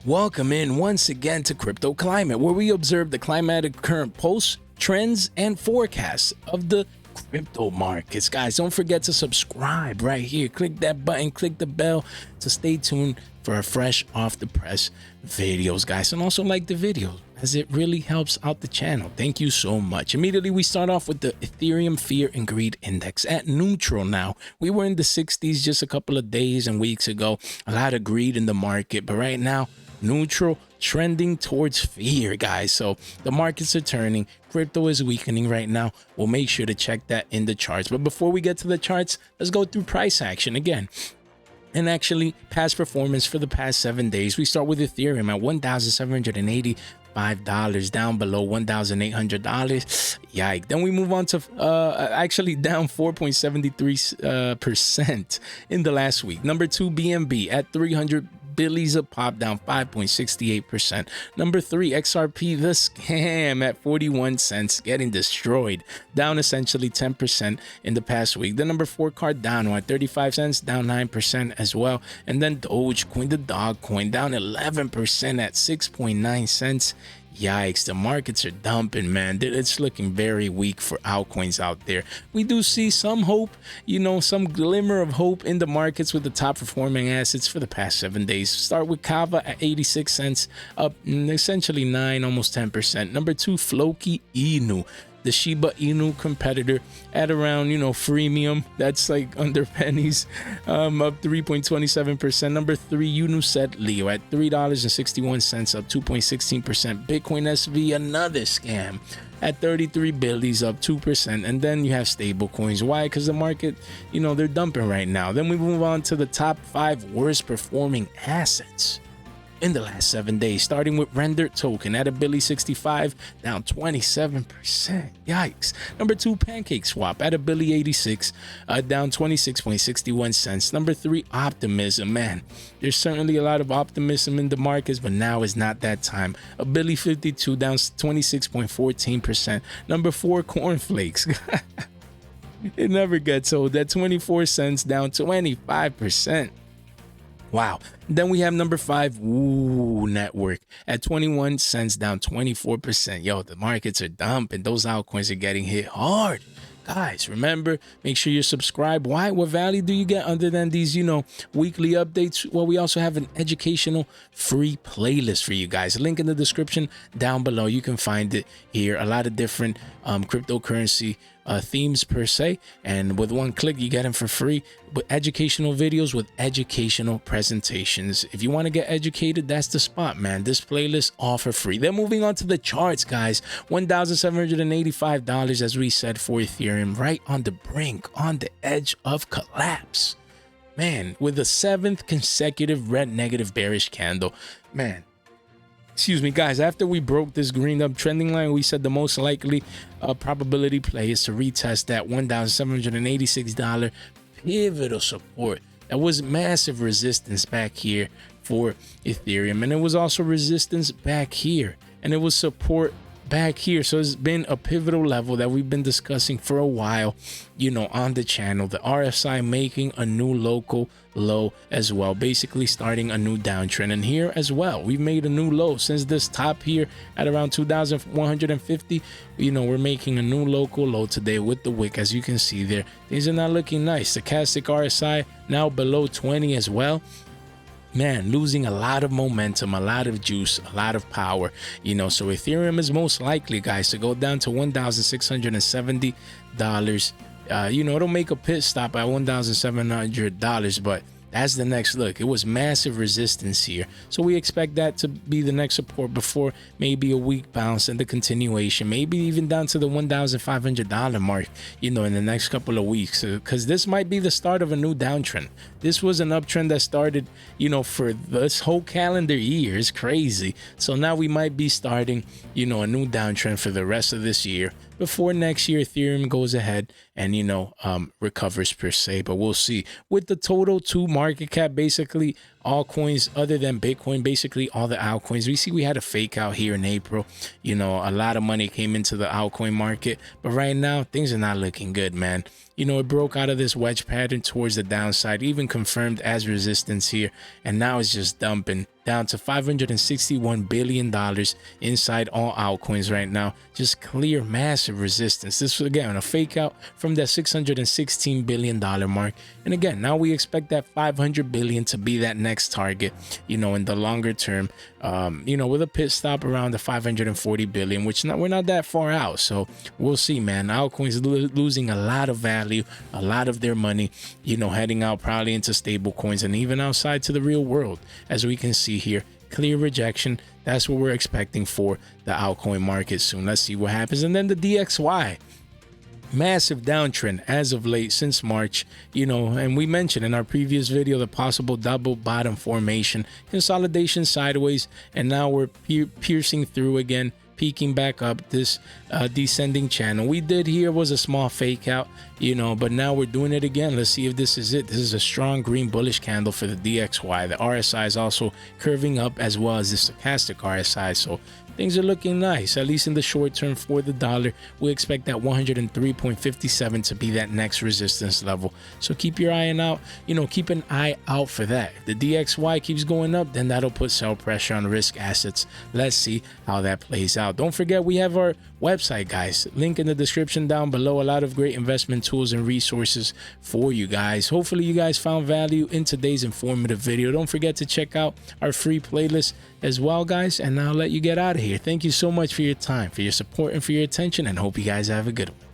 Welcome in once again to Crypto Climate, where we observe the climatic current pulse, trends, and forecasts of the crypto markets. Guys, don't forget to subscribe right here. Click that button, click the bell to stay tuned for our fresh off the press videos, guys. And also like the video, as it really helps out the channel. Thank you so much. Immediately, we start off with the Ethereum Fear and Greed Index at neutral now. We were in the 60s just a couple of days and weeks ago. A lot of greed in the market, but right now, neutral, trending towards fear, guys. So the markets are turning, crypto is weakening right now. We'll make sure to check that in the charts. But before we get to the charts, let's go through price action again. And actually past performance for the past 7 days. We start with Ethereum at $1,785, down below $1,800. Yikes. Then we move on to actually down 4.73% in the last week. Number 2, BNB at 300 billies a pop, down 5.68%. Number 3, XRP the scam at 41 cents, getting destroyed, down essentially 10% in the past week. The number 4, Cardano at 35 cents, down 9% as well. And then Dogecoin, the dog coin, down 11% at 6.9 cents. Yikes, the markets are dumping, man. It's looking very weak for altcoins out there. We do see some hope, some glimmer of hope in the markets with the top performing assets for the past 7 days. Start with Kava at 86 cents, up essentially 9, almost 10%. Number 2, Floki Inu, the Shiba Inu competitor, at around, freemium, that's like under pennies, up 3.27%. Number 3, Unuset Leo at $3.61, up 2.16%. Bitcoin SV, another scam, at 33 billies, up 2%. And then you have stable coins. Why? Because the market, they're dumping right now. Then we move on to the top 5 worst performing assets in the last 7 days, starting with Render Token at $1.65, down 27%. Yikes. Number 2, Pancake Swap at $1.86, down 26.61 cents. Number 3, Optimism. Man, there's certainly a lot of optimism in the markets, but now is not that time. $1.52, down 26.14%. Number 4, Cornflakes. It never gets old. At 24 cents, down 25%. Wow. Then we have number 5, Woo Network at 21 cents, down 24%. Yo, the markets are dumping. Those altcoins are getting hit hard. Guys, remember, make sure you're subscribed. Why? What value do you get other than these, weekly updates? Well, we also have an educational free playlist for you guys. Link in the description down below. You can find it here. A lot of different cryptocurrency themes per se, and with one click you get them for free, but educational videos with educational presentations. If you want to get educated, that's the spot, man. This playlist all for free. Then moving on to the charts, guys. $1,785, as we said, for Ethereum, right on the brink, on the edge of collapse, man, with the 7th consecutive red negative bearish candle. Man, excuse me, guys, after we broke this green up trending line, we said the most likely probability play is to retest that $1,786 pivotal support. That was massive resistance back here for Ethereum, and it was also resistance back here, and it was support back here. So it's been a pivotal level that we've been discussing for a while, on the channel. The RSI making a new local low as well, basically starting a new downtrend. And here as well, we've made a new low since this top here at around 2,150. We're making a new local low today with the wick. As you can see there, things are not looking nice. Stochastic RSI now below 20 as well. Man, losing a lot of momentum, a lot of juice, a lot of power, so Ethereum is most likely, guys, to go down to $1,670. It'll make a pit stop at $1,700, but that's the next look. It was massive resistance here, so we expect that to be the next support before maybe a weak bounce and the continuation, maybe even down to the $1,500 mark, in the next couple of weeks, because this might be the start of a new downtrend. This was an uptrend that started, for this whole calendar year. It's crazy. So now we might be starting, a new downtrend for the rest of this year before next year Ethereum goes ahead and, recovers per se. But we'll see. With the total 2 market cap, basically all coins other than Bitcoin, basically all the altcoins, we had a fake out here in April. A lot of money came into the altcoin market, but right now things are not looking good, man. you know, it broke out of this wedge pattern towards the downside, even confirmed as resistance here, and now it's just dumping down to $561 billion inside all altcoins right now. Just clear massive resistance. This was again a fake out from that $616 billion mark, and again now we expect that 500 billion to be that next target, you know, in the longer term, you know, with a pit stop around the 540 billion, which we're not that far out. So we'll see, man. Altcoins losing a lot of value, a lot of their money, you know, heading out probably into stable coins and even outside to the real world, as we can see here. Clear rejection. That's what we're expecting for the altcoin market soon. Let's see what happens. And then the DXY, massive downtrend as of late since March, you know, and we mentioned in our previous video the possible double bottom formation, consolidation sideways, and now we're piercing through again, peaking back up this descending channel. We did here was a small fake out, you know, but now we're doing it again. Let's see if this is it. This is a strong green bullish candle for the DXY. The RSI is also curving up, as well as the stochastic RSI. So things are looking nice, at least in the short term for the dollar. We expect that 103.57 to be that next resistance level. So keep your eye out, you know, keep an eye out for that. If the DXY keeps going up, then that'll put sell pressure on risk assets. Let's see how that plays out. Don't forget, we have our website, guys. Link in the description down below. A lot of great investment tools and resources for you guys. Hopefully you guys found value in today's informative video. Don't forget to check out our free playlist as well, guys, and I'll let you get out of here. Thank you so much for your time, for your support, and for your attention, and hope you guys have a good one.